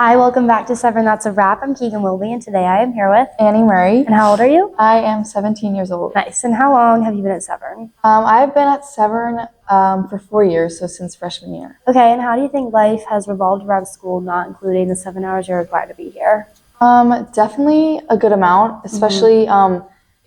Hi, welcome back to Severn That's a Wrap. I'm Keegan Wilby, and today I am here with Annie Murray. And how old are you? I am 17 years old. Nice. And how long have you been at Severn? I've been at Severn for 4 years, so since freshman year. Okay, and how do you think life has revolved around school, not including the 7 hours you're required to be here? Definitely a good amount, especially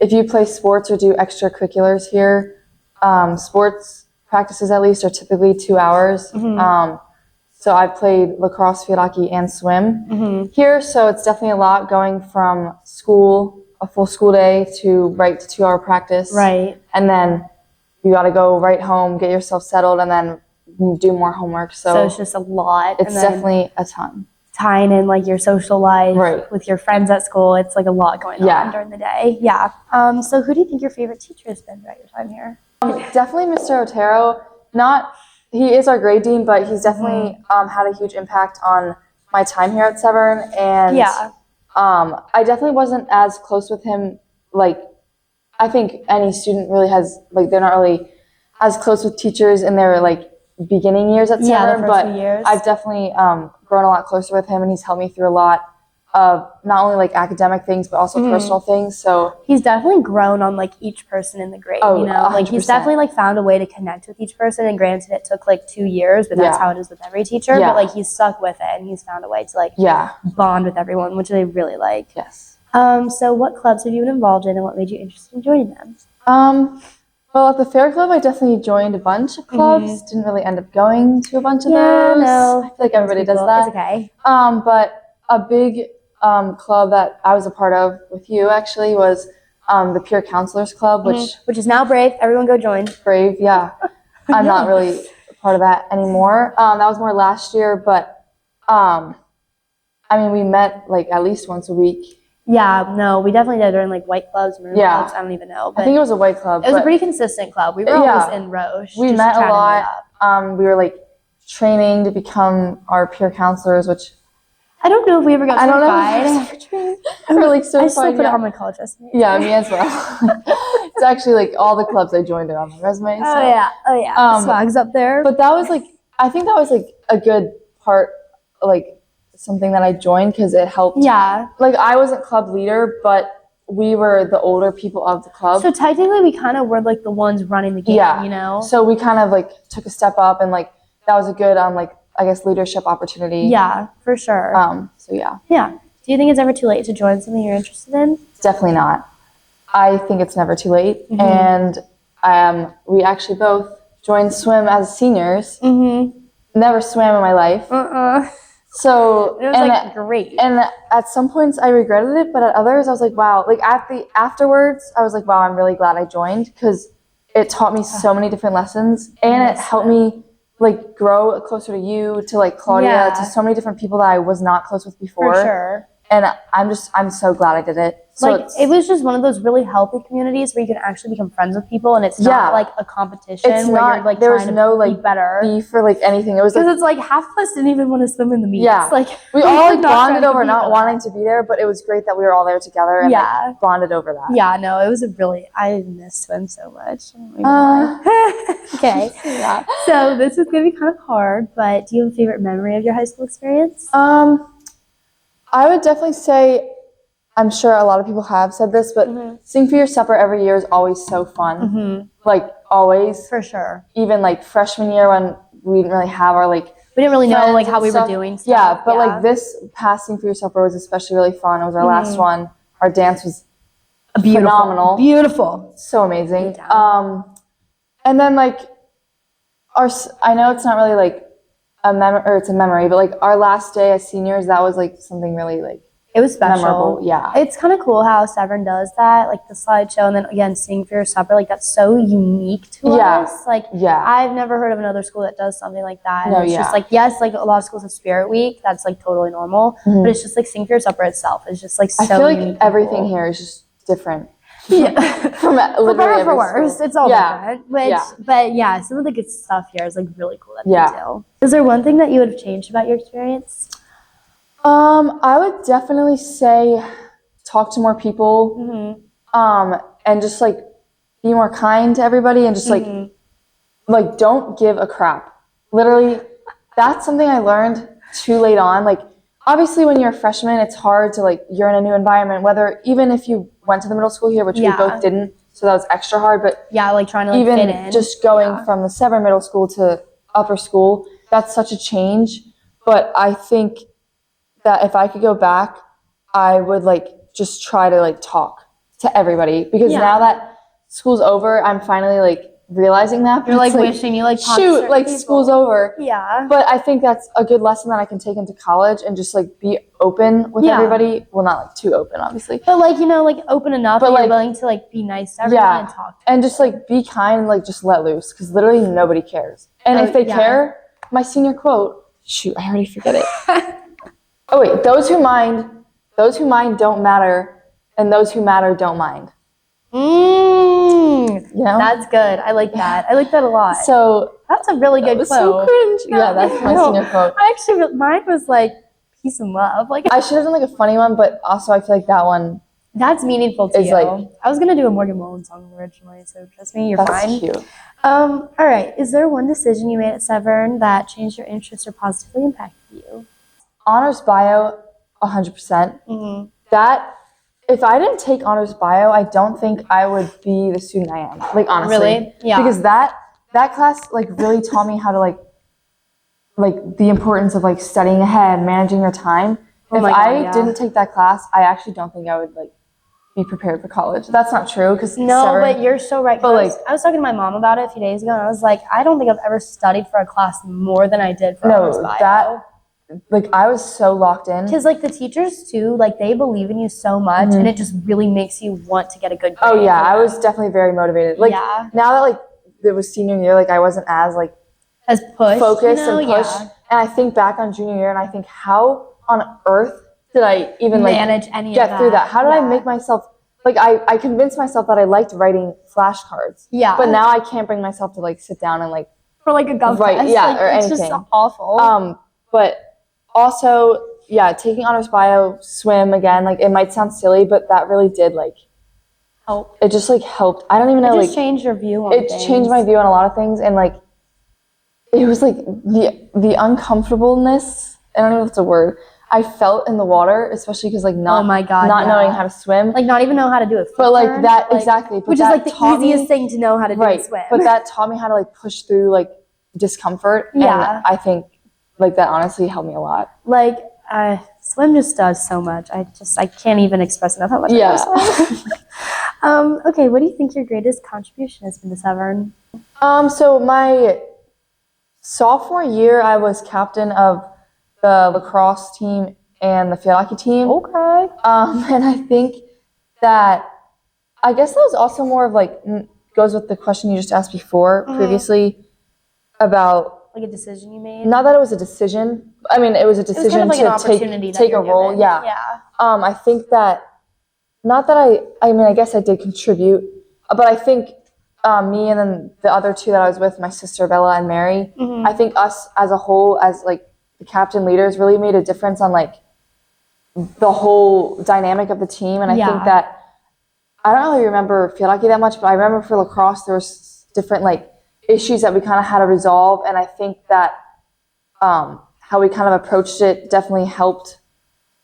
if you play sports or do extracurriculars here. Sports practices at least are typically 2 hours. So I've played lacrosse, field hockey, and swim here. So it's definitely a lot going from school, a full school day, to right to 2 hour practice. Right. And then you got to go right home, get yourself settled, and then do more homework. So it's just a lot. It's definitely a ton. Tying in like your social life with your friends at school, it's like a lot going on during the day. Yeah. So who do you think your favorite teacher has been throughout your time here? Definitely Mr. Otero. He is our grade dean, but he's definitely had a huge impact on my time here at Severn. And I definitely wasn't as close with him. Like, I think any student really has, like, they're not really as close with teachers in their, like, beginning years at Severn. The first few years. I've definitely grown a lot closer with him, and he's helped me through a lot of not only like academic things but also personal things. So he's definitely grown on like each person in the grade. You know, 100%. like he's definitely like found a way to connect with each person. And granted, it took like 2 years, but that's how it is with every teacher. But like he's stuck with it, and he's found a way to like bond with everyone, which I really like. Yes. So what clubs have you been involved in, and what made you interested in joining them? Well, at the Fair Club, I definitely joined a bunch of clubs. Didn't really end up going to a bunch of those. No, I feel like everybody does that. It's okay. But a big club that I was a part of with you actually was the Peer Counselors Club, which is now Brave. Everyone go join. Brave, yeah. I'm not really a part of that anymore. That was more last year, but I mean, we met like at least once a week. Yeah, no, we definitely did during like white clubs, maroon clubs. I don't even know. But I think it was a white club. It was a pretty consistent club. We were always in Roche. We met a lot. We were like training to become our peer counselors, which I don't know if we ever got certified. I don't know if we were like certified. I still put it on my college resume. Yeah, me as well. It's actually like all the clubs I joined are on my resume. So. Oh yeah. Swag's up there. But that was like, I think that was like a good part, like something that I joined because it helped. Yeah. Like I wasn't club leader, but we were the older people of the club. So technically we kind of were like the ones running the game, you know? So we kind of like took a step up, and like that was a good like I guess leadership opportunity. Yeah, for sure. So yeah. Yeah. Do you think it's ever too late to join something you're interested in? Definitely not. I think it's never too late. And we actually both joined swim as seniors. Never swam in my life. So it was like great. And at some points I regretted it, but at others I was like, wow. Like afterwards I was like, wow, I'm really glad I joined because it taught me so many different lessons, and it helped me like grow closer to you, to like Claudia, to so many different people that I was not close with before. For sure. And I'm so glad I did it. So like it was just one of those really healthy communities where you can actually become friends with people, and it's not like a competition where you're like trying to be better. Beef or like anything. It was because it's like half of us didn't even want to swim in the meets. Yeah, like we all like bonded over not wanting to be there, but it was great that we were all there together and like, bonded over that. Yeah, no, it was I miss swim so much. Okay. So this is gonna be kind of hard, but do you have a favorite memory of your high school experience? I would definitely say, I'm sure a lot of people have said this, but Sing for Your Supper every year is always so fun. Like, always. For sure. Even, like, freshman year when we didn't really have our, like, we didn't really know, like, how we were doing stuff. Yeah, but, like, this past Sing for Your Supper was especially really fun. It was our last one. Our dance was phenomenal. Beautiful. So amazing. And then, like, I know it's not really, like, it's a memory, but like our last day as seniors, that was like something really like it was special. Memorable. Yeah, it's kind of cool how Severn does that, like the slideshow, and then again Sing for Your Supper. Like that's so unique to us. Like I've never heard of another school that does something like that. And it's just like yes, like a lot of schools have Spirit Week. That's like totally normal, but it's just like Sing for Your Supper itself is just like so. I feel like everything here is just different. Yeah, for better or for worse, it's all different. But yeah, some of the good stuff here is like really cool that they do. Is there one thing that you would have changed about your experience? I would definitely say talk to more people, and just like be more kind to everybody, and just like don't give a crap. Literally, that's something I learned too late on. Like obviously when you're a freshman, it's hard to like, you're in a new environment, whether even if you went to the middle school here, which we both didn't, so that was extra hard. But like trying to like even fit in. just going from the Severn middle school to upper school, that's such a change. But I think that if I could go back, I would like just try to like talk to everybody, because now that school's over, I'm finally like realizing that. You're like wishing you like shoot, like people. School's over. Yeah. But I think that's a good lesson that I can take into college and just like be open with everybody. Well, not like too open, obviously. But like, you know, like open enough that you're willing to like be nice to everyone and talk to and just like be kind and like just let loose, because literally nobody cares. And if they care, my senior quote, shoot, I already forget it. Oh wait, those who mind don't matter, and those who matter don't mind. You know? That's good. I like that. I like that a lot. So that's a really good quote. So cringe. Yeah, that's my senior quote. Mine was like peace and love. Like I should have done like a funny one, but also I feel like that one. That's meaningful to you. Like, I was gonna do a Morgan Wallen song originally, so trust me, you're fine. That's cute. All right. Is there one decision you made at Severn that changed your interests or positively impacted you? Honors bio, 100%. That. If I didn't take honors bio, I don't think I would be the student I am. Like honestly, really, yeah. Because that class like really taught me how to like the importance of like studying ahead, managing your time. If I didn't take that class, I actually don't think I would like be prepared for college. That's not true, because but you're so right. But like, I was talking to my mom about it a few days ago, and I was like, I don't think I've ever studied for a class more than I did for honors bio. Like, I was so locked in. Because, like, the teachers, too, like, they believe in you so much, and it just really makes you want to get a good grade. Oh, yeah. I was definitely very motivated. Like, now that, like, it was senior year, like, I wasn't as, like, as focused and pushed. Yeah. And I think back on junior year, and I think, how on earth did I even, like, manage any get through that? How did I make myself, like, I convinced myself that I liked writing flashcards. Yeah. But now I can't bring myself to, like, sit down and, like, for, like, a gov test. Yeah, like, or it's anything. It's just awful. But also, yeah, taking honors bio, swim again, like, it might sound silly, but that really did, like, help. It just, like, helped. I don't even know, it just changed your view on things. It changed my view on a lot of things, and, like, it was, like, the uncomfortableness, I don't know if it's a word, I felt in the water, especially because, like, not knowing how to swim. Like, not even know how to do it. But, like, that, exactly. Which is, like, the easiest thing to know how to do is swim. But that taught me how to, like, push through, like, discomfort, and I think, like, that honestly helped me a lot. Like, swim just does so much. I can't even express enough how much I love swim. Okay, what do you think your greatest contribution has been to Severn? So my sophomore year, I was captain of the lacrosse team and the field hockey team. Okay. And I think that, I guess that was also more of, like, goes with the question you just asked before, previously, about, like, a decision you made? Not that it was a decision. I mean, it was a decision to take a role. Given. Yeah. I think that, not that I mean, I guess I did contribute, but I think me and then the other two that I was with, my sister Bella and Mary, I think us as a whole, as, like, the captain leaders, really made a difference on, like, the whole dynamic of the team. And I think that, I don't really remember field hockey that much, but I remember for lacrosse, there was different, like, issues that we kind of had to resolve, and I think that how we kind of approached it definitely helped,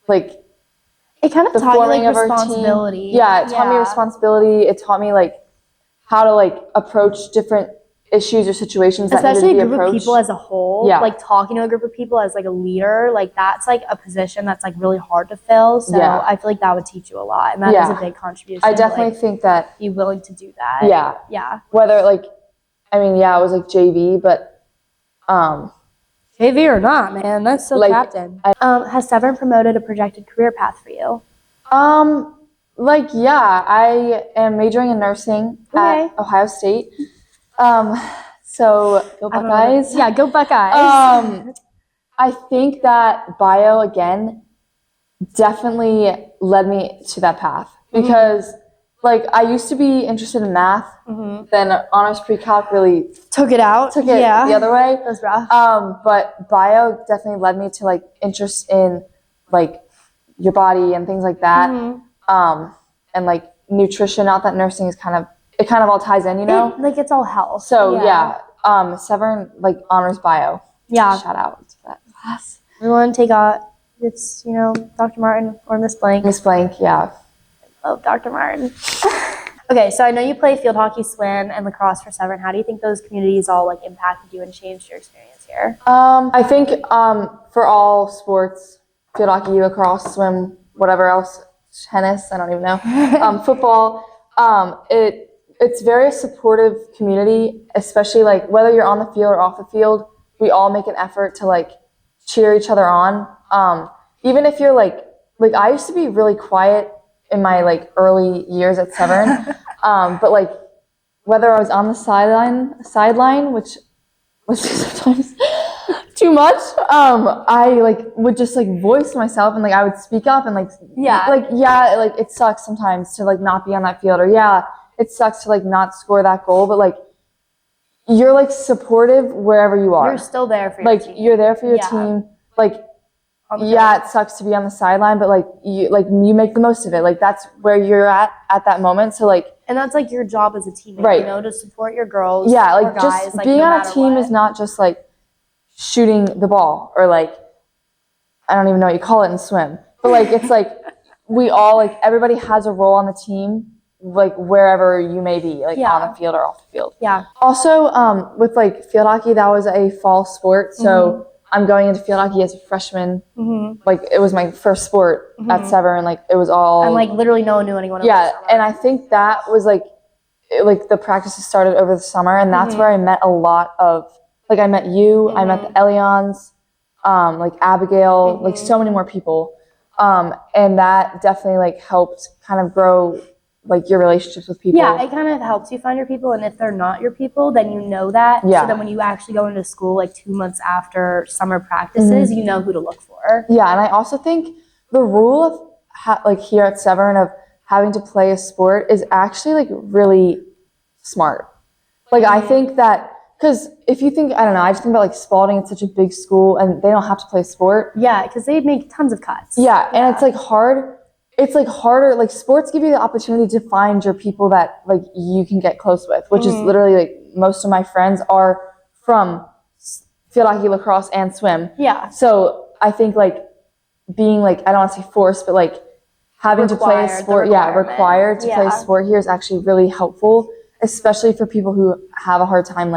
like, it kind of taught you, like, responsibility. Yeah, it taught me responsibility. It taught me, like, how to, like, approach different issues or situations that needed to be approached. Especially a group of people as a whole. Yeah. Like, talking to a group of people as, like, a leader, like, that's, like, a position that's, like, really hard to fill. So I feel like that would teach you a lot, and that is a big contribution. I definitely think that. Be willing to do that. Yeah. Yeah. Whether, like, I mean, it was, like, JV, but JV or not, man, that's so, like, captain. Has Severn promoted a projected career path for you? Like, yeah, I am majoring in nursing at Ohio State. So go Buckeyes. Yeah, go Buckeyes. I think that bio, again, definitely led me to that path, because like, I used to be interested in math, then honors pre-calc really took it the other way. That was rough. But bio definitely led me to, like, interest in, like, your body and things like that. And, like, nutrition. Not that nursing is kind of all ties in, you know? It's all health. So Severn, like, honors bio. Yeah. Shout out to that class. Everyone take it's, Dr. Martin or Miss Blank. Miss Blank, yeah. I love Dr. Martin. Okay, so I know you play field hockey, swim, and lacrosse for Severn. How do you think those communities all impacted you and changed your experience here? I think for all sports, field hockey, lacrosse, swim, whatever else, tennis, I don't even know, football, it's very supportive community, especially whether you're on the field or off the field, we all make an effort to cheer each other on. Even if you're I used to be really quiet in my early years at Severn, but whether I was on the sideline, which was sometimes too much, I would just voice myself and I would speak up and it sucks sometimes to not be on that field, or it sucks to not score that goal, but you're supportive wherever you are. You're still there for your team. You're there for your team. It sucks to be on the sideline, but you make the most of it. That's where you're at that moment. So and that's your job as a teammate, right? To support your girls. Yeah, or guys, just being no on a team is not just shooting the ball or I don't even know what you call it in swim, but it's we all everybody has a role on the team, wherever you may be, on the field or off the field. Yeah. Also, with field hockey, that was a fall sport, so I'm going into field hockey as a freshman. It was my first sport at Severn. It was all and literally no one knew anyone else. Yeah, and I think that was the practices started over the summer, and that's where I met a lot of I met you, I met the Elions, Abigail, so many more people, and that definitely helped kind of grow your relationships with people. Yeah, it kind of helps you find your people, and if they're not your people, then you know that. Yeah. So then when you actually go into school 2 months after summer practices, you know who to look for. Yeah, and I also think the rule of here at Severn of having to play a sport is actually really smart. I think that because if you think, I don't know, I just think about Spalding, it's such a big school and they don't have to play sport. Yeah, because they make tons of cuts. Yeah, and it's hard. It's harder. Sports give you the opportunity to find your people that you can get close with, which is literally most of my friends are from field hockey, lacrosse, and swim. Yeah. So I think being I don't want to say forced, but having to play a sport, required to play a sport here is actually really helpful, especially for people who have a hard time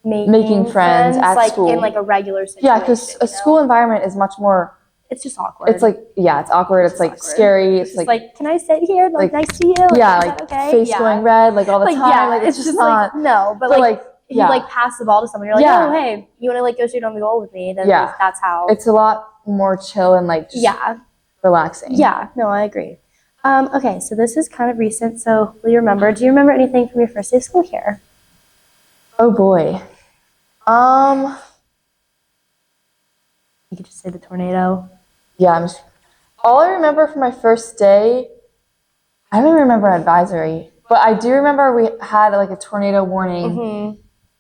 making friends at school. In a regular situation. Yeah, because a school environment is much more. It's just awkward. It's it's awkward. It's awkward. Scary. It's can I sit here? Nice to you. Yeah, okay? Face going red all the time. Yeah, it's just not. No, but if you pass the ball to someone, you're oh hey, you want to go shoot on the goal with me? Then that's how. It's a lot more chill and just relaxing. Yeah, no, I agree. Okay, so this is kind of recent. So will you remember? Do you remember anything from your first day of school here? Oh boy. You could just say the tornado. Yeah, all I remember from my first day, I don't even remember advisory, but I do remember we had a tornado warning,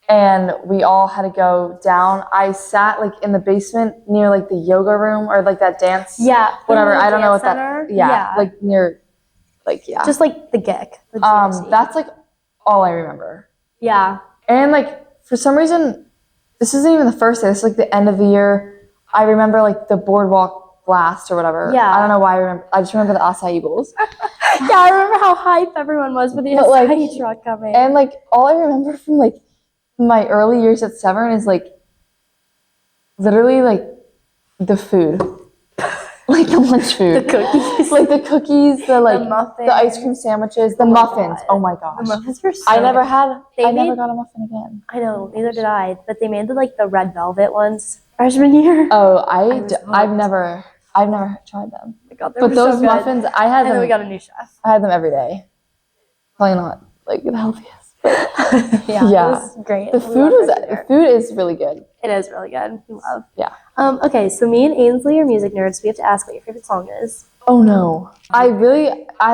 and we all had to go down. I sat in the basement near the yoga room or that dance. Yeah. Whatever. I don't know what center. that. Yeah. Near. Just the GIC. The GRC. That's all I remember. Yeah. And for some reason, this isn't even the first day. This is the end of the year. I remember the boardwalk blast or whatever. Yeah. I don't know why I remember. I just remember the acai bowls. Yeah, I remember how hyped everyone was for the acai truck coming. And all I remember from my early years at Severn is literally the food. The lunch food. The cookies. The cookies, the muffins. the ice cream sandwiches, the muffins. God. Oh my gosh. The muffins were so I never got a muffin again. I know, neither did I. But they made the red velvet ones freshman year. Oh, I've never tried them. Oh my God, but those so muffins, I had them. And then we got a new chef. I had them every day. Probably not the healthiest. Yeah. It was great. The food is really good. It is really good. We love. Yeah. Okay, so me and Ainsley are music nerds. We have to ask what your favorite song is. Oh no. I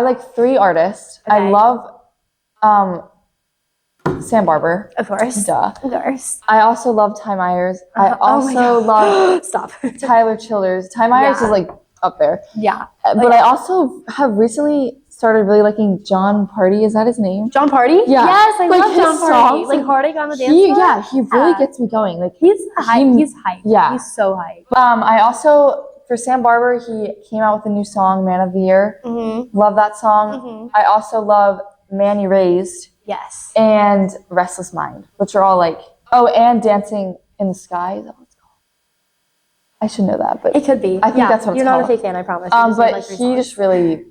like 3 artists. Okay. I love Sam Barber. Of course. Duh. Of course. I also love Ty Myers. I also love Stop. Tyler Childers. Ty Myers is up there. Yeah. But I also have recently started really liking John Party. Is that his name? John Party? Yeah. Yes, I love his John Party. songs, Heartache on the Dance Floor? Yeah, he really gets me going. He's hype. He's hype. Yeah. He's so hype. I also for Sam Barber, he came out with a new song, Man of the Year. Love that song. I also love Man You Raised. Yes. And Restless Mind, which are all like, and Dancing in the Sky. Is that what it's called? I should know that, but it could be. I think that's what it's called. You're not a fake fan, I promise. But he just really,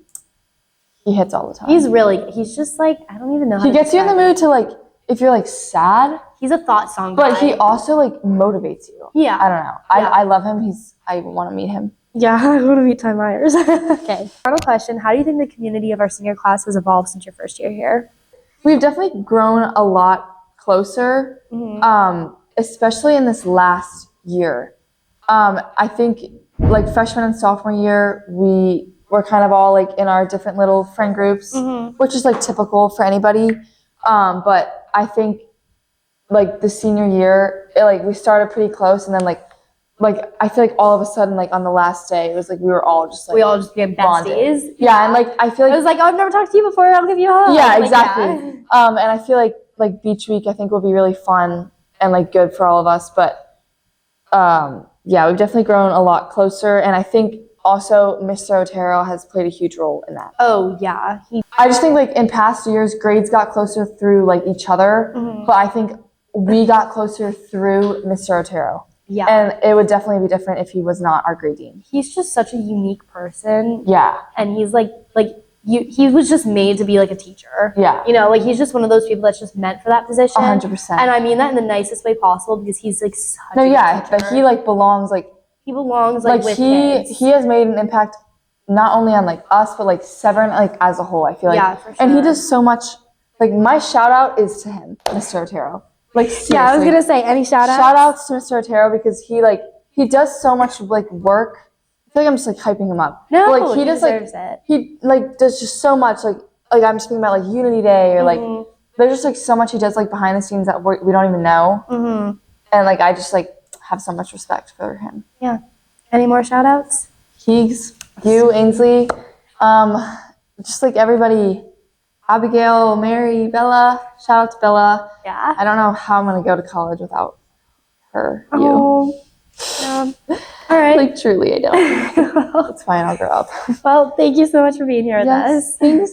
he hits all the time. He's just like, I don't even know how he gets you in the mood to like, if you're like sad. He's a thought song guy. But guy. he also like motivates you. Yeah. I don't know. I love him. I want to meet him. Yeah, I want to meet Ty Myers. Okay. Final question. How do you think the community of our senior class has evolved since your first year here? We've definitely grown a lot closer, especially in this last year. I think like freshman and sophomore year, we were kind of all like in our different little friend groups, which is like typical for anybody. But I think like the senior year, we started pretty close, and then like I feel like all of a sudden, like on the last day, it was like we were all just like we all just became besties. Yeah, and like I feel like it was like, oh, I've never talked to you before. I'll give you a hug. Yeah, exactly. And I feel like Beach Week, I think will be really fun and like good for all of us. But yeah, we've definitely grown a lot closer, and I think also Mr. Otero has played a huge role in that. Oh yeah, I just think like in past years, grades got closer through like each other, but I think we got closer through Mr. Otero. Yeah. And it would definitely be different if he was not our grade dean. He's just such a unique person. Yeah. And he's he was just made to be like a teacher. Yeah. You know, like he's just one of those people that's just meant for that position. 100%. And I mean that in the nicest way possible, because he's like such a good teacher. But he like belongs like he belongs like with kids. He has made an impact not only on like us, but like Severn like as a whole, I feel like. Yeah, for sure. And he does so much. Like my shout out is to him, Mr. Otero. Like seriously. Yeah, I was gonna say, any shout outs? Shout outs to Mr. Otero, because he does so much like work. I feel like I'm just like hyping him up. No, but, like, he does deserves like it. he like does just so much like I'm just thinking about like Unity Day or like there's just like so much he does like behind the scenes that we don't even know. And like I just like have so much respect for him. Yeah. Any more shout outs? Keegs, you, Ainsley, just like everybody. Abigail, Mary, Bella. Shout out to Bella. Yeah. I don't know how I'm gonna go to college without her. Oh. Yeah. All right. Like truly, I don't. It's fine. I'll grow up. Well, thank you so much for being here with us. Thanks.